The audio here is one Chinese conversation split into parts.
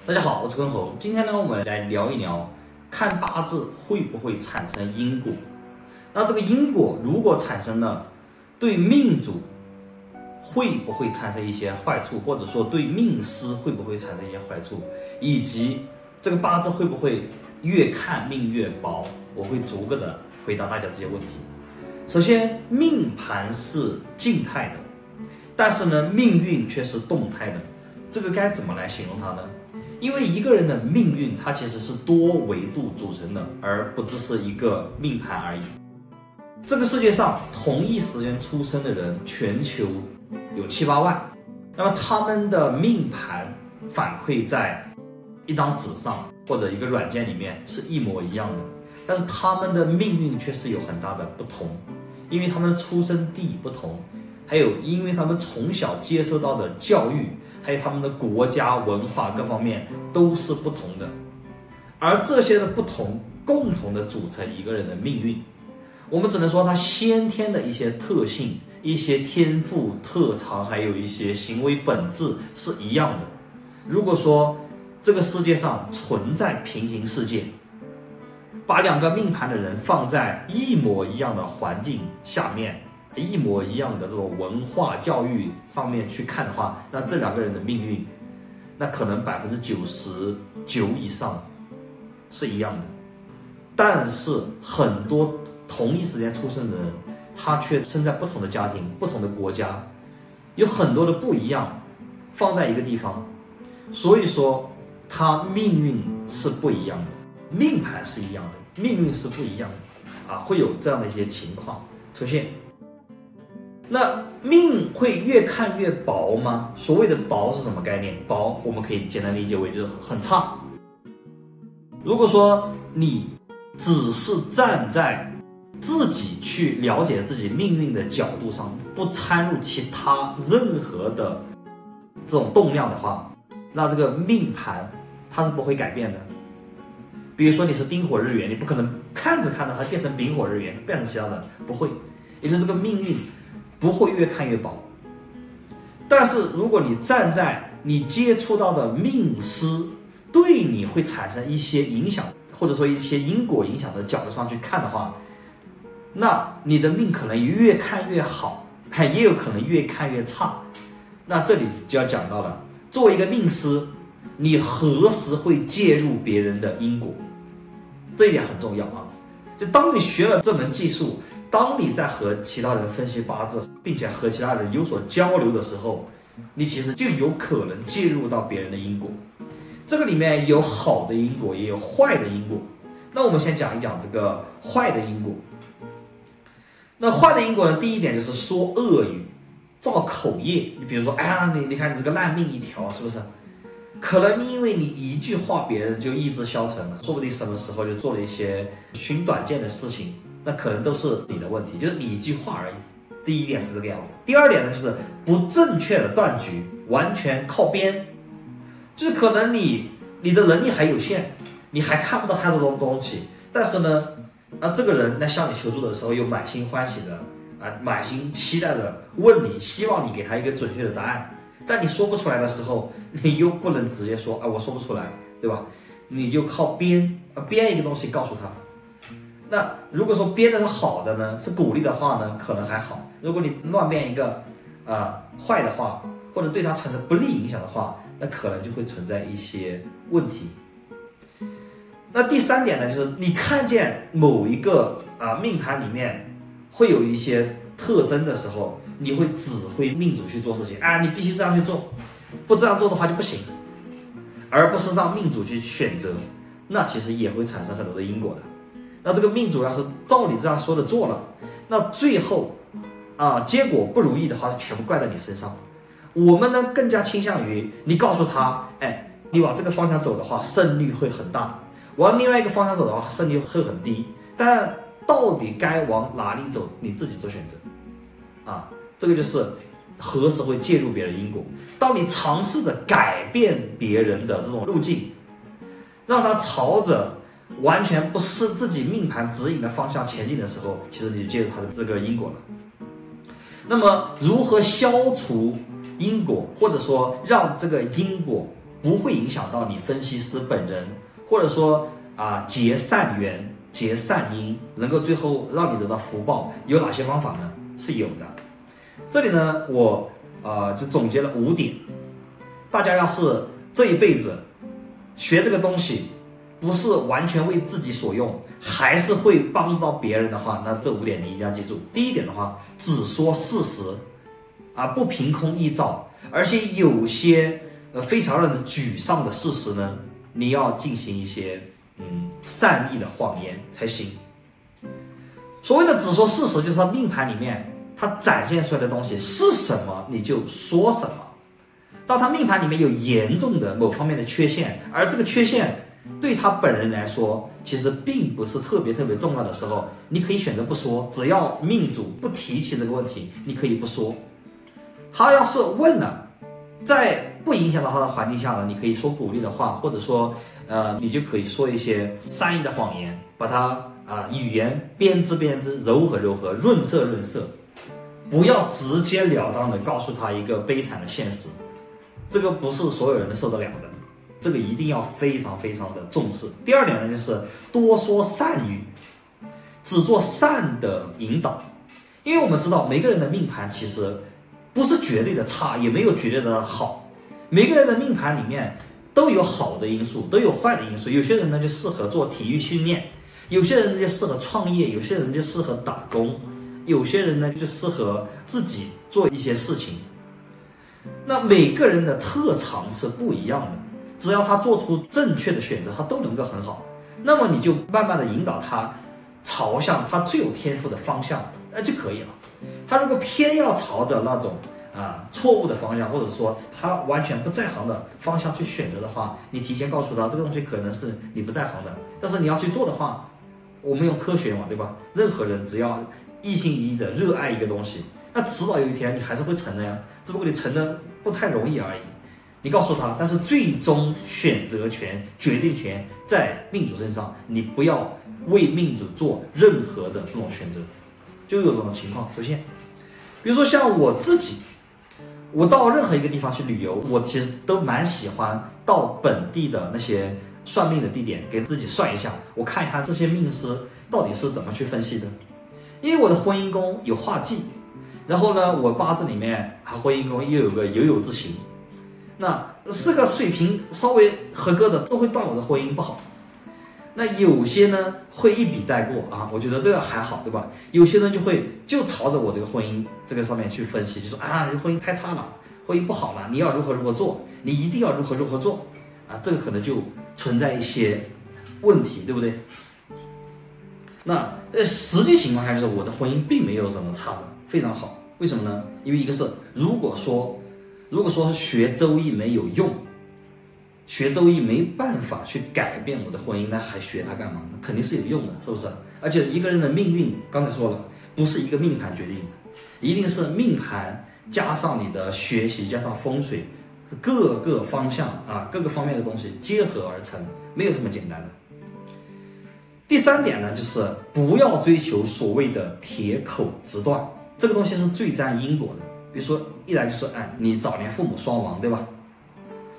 大家好，我是根猴。今天呢，我们来聊一聊看八字会不会产生因果。那这个因果如果产生了，对命主会不会产生一些坏处，或者说对命师会不会产生一些坏处，以及这个八字会不会越看命越薄，我会逐个的回答大家这些问题。首先，命盘是静态的，但是呢，命运却是动态的。这个该怎么来形容它呢？因为一个人的命运，它其实是多维度组成的，而不只是一个命盘而已。这个世界上同一时间出生的人，全球有7、8万，那么他们的命盘反馈在一张纸上或者一个软件里面是一模一样的，但是他们的命运却是有很大的不同，因为他们的出生地不同，还有因为他们从小接受到的教育，还有他们的国家文化各方面都是不同的，而这些的不同共同的组成一个人的命运。我们只能说他先天的一些特性、一些天赋特长，还有一些行为本质是一样的。如果说这个世界上存在平行世界，把两个命盘的人放在一模一样的环境下面，一模一样的这种文化教育上面去看的话，那这两个人的命运，那可能99%以上是一样的。但是很多同一时间出生的人，他却生在不同的家庭、不同的国家，有很多的不一样放在一个地方，所以说他命运是不一样的，命盘是一样的，命运是不一样的会有这样的一些情况出现。那命会越看越薄吗？所谓的薄是什么概念？薄我们可以简单理解为就是很差。如果说你只是站在自己去了解自己命运的角度上，不掺入其他任何的这种动量的话，那这个命盘它是不会改变的。比如说你是丁火日元，你不可能看着它变成丙火日元，变成其他的，不会。也就是这个命运不会越看越薄。但是如果你站在你接触到的命师对你会产生一些影响，或者说一些因果影响的角度上去看的话，那你的命可能越看越好，也有可能越看越差。那这里就要讲到了，作为一个命师，你何时会介入别人的因果，这一点很重要啊。就当你学了这门技术，当你在和其他人分析八字，并且和其他人有所交流的时候，你其实就有可能介入到别人的因果。这个里面有好的因果，也有坏的因果。那我们先讲一讲这个坏的因果。那坏的因果呢，第一点就是说恶语、造口业。你比如说，你看你这个烂命一条，是不是？可能因为你一句话，别人就意志消沉了，说不定什么时候就做了一些寻短见的事情，那可能都是你的问题，就是你一句话而已。第一点是这个样子。第二点呢，就是不正确的断局，完全靠边，就是可能你的能力还有限，你还看不到太多的东西，但是呢，这个人来向你求助的时候，又满心欢喜的满心期待的问你，希望你给他一个准确的答案。但你说不出来的时候，你又不能直接说我说不出来，对吧？你就靠编一个东西告诉他。那如果说编的是好的呢，是鼓励的话呢，可能还好。如果你乱编一个坏的话，或者对他产生不利影响的话，那可能就会存在一些问题。那第三点呢，就是你看见某一个命盘里面会有一些特征的时候，你会指挥命主去做事情你必须这样去做，不这样做的话就不行，而不是让命主去选择，那其实也会产生很多的因果的。那这个命主要是照你这样说的做了，那最后结果不如意的话，全部怪在你身上。我们呢更加倾向于你告诉他，你往这个方向走的话，胜率会很大；往另外一个方向走的话，胜率会很低。但到底该往哪里走，你自己做选择。这个就是何时会介入别人因果。当你尝试着改变别人的这种路径，让他朝着完全不是自己命盘指引的方向前进的时候，其实你就介入他的这个因果了。那么如何消除因果，或者说让这个因果不会影响到你分析师本人，或者说结善缘、结善因，能够最后让你得到福报，有哪些方法呢？是有的。这里呢，我就总结了5点。大家要是这一辈子学这个东西，不是完全为自己所用，还是会帮到别人的话，那这5点你一定要记住。第一点的话，只说事实，不凭空臆造，而且有些非常让人沮丧的事实呢，你要进行一些善意的谎言才行。所谓的只说事实，就是它命盘里面它展现出来的东西是什么，你就说什么。当他命盘里面有严重的某方面的缺陷，而这个缺陷对他本人来说其实并不是特别重要的时候，你可以选择不说，只要命主不提起这个问题，你可以不说。他要是问了，在不影响到他的环境下呢，你可以说鼓励的话，或者说你就可以说一些善意的谎言，把它语言编织，柔和，润色，不要直截了当的告诉他一个悲惨的现实，这个不是所有人都受得了的，这个一定要非常的重视。第二点呢，就是多说善语，只做善的引导。因为我们知道每个人的命盘其实不是绝对的差，也没有绝对的好，每个人的命盘里面都有好的因素，都有坏的因素。有些人呢就适合做体育训练，有些人就适合创业，有些人就适合打工，有些人呢就适合自己做一些事情。那每个人的特长是不一样的，只要他做出正确的选择，他都能够很好。那么你就慢慢的引导他朝向他最有天赋的方向，就可以了。他如果偏要朝着那种错误的方向，或者说他完全不在行的方向去选择的话，你提前告诉他这个东西可能是你不在行的，但是你要去做的话，我们用科学嘛，对吧？任何人只要一心一意的热爱一个东西，那迟早有一天你还是会成的呀，只不过你成的不太容易而已。你告诉他，但是最终选择权、决定权在命主身上，你不要为命主做任何的这种选择。就有这种情况出现，比如说像我自己，我到任何一个地方去旅游，我其实都蛮喜欢到本地的那些算命的地点，给自己算一下，我看一下这些命师到底是怎么去分析的。因为我的婚姻宫有化忌，然后呢，我八字里面婚姻宫又有个酉酉之刑，那4个水平稍微合格的都会断我的婚姻不好。那有些呢会一笔带过我觉得这个还好，对吧？有些人就朝着我这个婚姻这个上面去分析，就说你这婚姻太差了，婚姻不好了，你要如何做，你一定要如何做这个可能就存在一些问题，对不对？那实际情况下就是我的婚姻并没有什么差的，非常好。为什么呢？因为一个是如果说学周易没有用，学周易没办法去改变我的婚姻，那还学它干嘛呢？肯定是有用的，是不是？而且一个人的命运，刚才说了，不是一个命盘决定的，一定是命盘加上你的学习，加上风水，各个方向各个方面的东西结合而成，没有这么简单的。第3点呢，就是不要追求所谓的铁口直断，这个东西是最沾因果的。比如说，一来就是你早年父母双亡，对吧？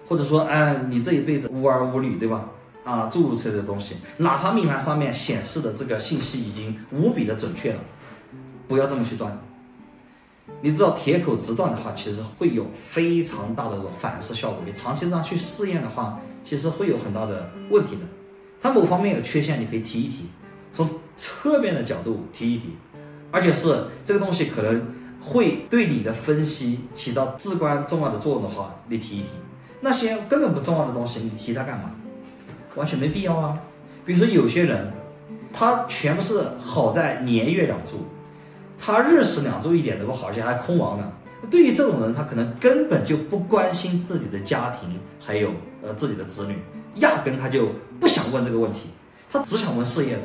或者说你这一辈子无儿无女，对吧？诸如此类的东西，哪怕命盘上面显示的这个信息已经无比的准确了，不要这么去断。你知道铁口直断的话，其实会有非常大的这种反噬效果。你长期这样去试验的话，其实会有很大的问题的。它某方面有缺陷，你可以提一提，从侧面的角度提一提，而且是这个东西可能会对你的分析起到至关重要的作用的话，你提一提。那些根本不重要的东西，你提它干嘛？完全没必要啊。比如说有些人，他全部是好在年月两柱，他日时两柱一点都不好，而且还空亡了。对于这种人，他可能根本就不关心自己的家庭，还有自己的子女，压根他就不想问这个问题，他只想问事业的。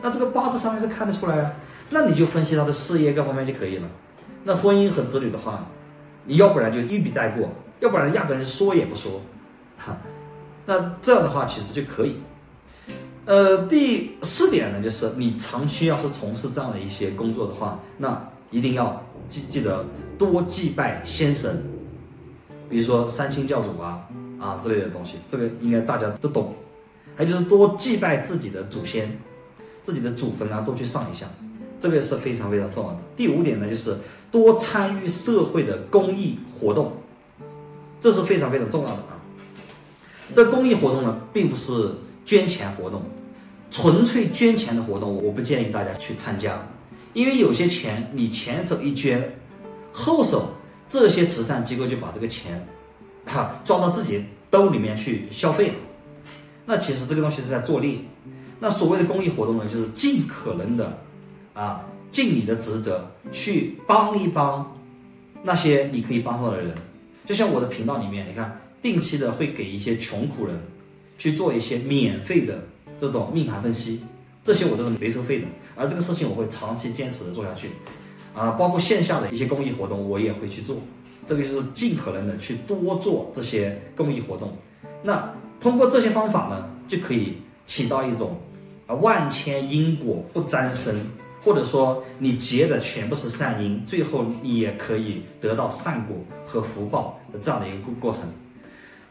那这个八字上面是看得出来，那你就分析他的事业各方面就可以了。那婚姻和子女的话，你要不然就一笔带过，要不然压根说也不说，那这样的话其实就可以。第4点呢，就是你长期要是从事这样的一些工作的话，那一定要记得多祭拜先神，比如说三清教主啊之类的东西，这个应该大家都懂。还有就是多祭拜自己的祖先，自己的祖坟啊，多去上一下，这个是非常非常重要的。第5点呢，就是多参与社会的公益活动，这是非常非常重要的啊。这公益活动呢，并不是捐钱活动，纯粹捐钱的活动，我不建议大家去参加，因为有些钱你前手一捐，后手这些慈善机构就把这个钱装到自己兜里面去消费了。那其实这个东西是在作孽。那所谓的公益活动呢，就是尽可能的尽你的职责去帮一帮那些你可以帮上的人。就像我的频道里面，你看定期的会给一些穷苦人去做一些免费的这种命盘分析，这些我都是没收费的。而这个事情我会长期坚持的做下去包括线下的一些公益活动我也会去做。这个就是尽可能的去多做这些公益活动。那通过这些方法呢，就可以起到一种万千因果不沾身，或者说你结的全部是善因，最后你也可以得到善果和福报的这样的一个过程。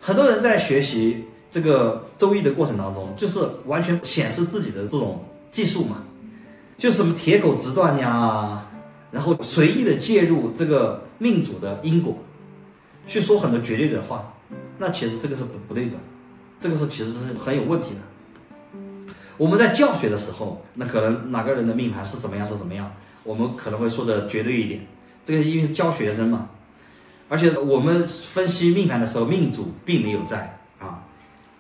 很多人在学习这个周易的过程当中，就是完全显示自己的这种技术嘛，就什么铁口直断呀，然后随意的介入这个命主的因果，去说很多绝对的话，那其实这个是不对的，这个其实是很有问题的。我们在教学的时候，那可能哪个人的命盘是怎么样，我们可能会说的绝对一点，这个因为是教学生嘛，而且我们分析命盘的时候，命主并没有在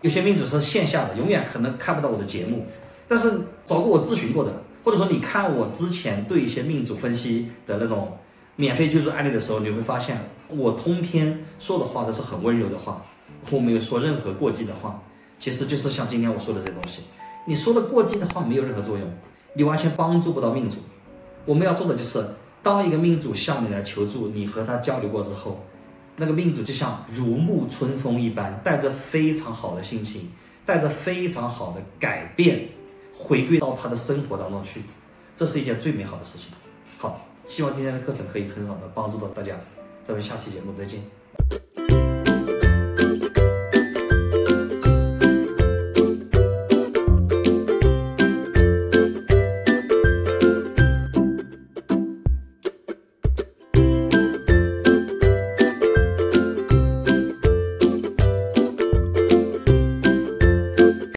有些命主是线下的，永远可能看不到我的节目，但是找过我咨询过的，或者说你看我之前对一些命主分析的那种免费救助案例的时候，你会发现我通篇说的话都是很温柔的话，我没有说任何过激的话，其实就是像今天我说的这些东西，你说的过激的话没有任何作用，你完全帮助不到命主。我们要做的就是，当一个命主向你来求助，你和他交流过之后，那个命主就像如沐春风一般，带着非常好的心情，带着非常好的改变，回归到他的生活当中去，这是一件最美好的事情。好，希望今天的课程可以很好的帮助到大家，咱们下期节目再见。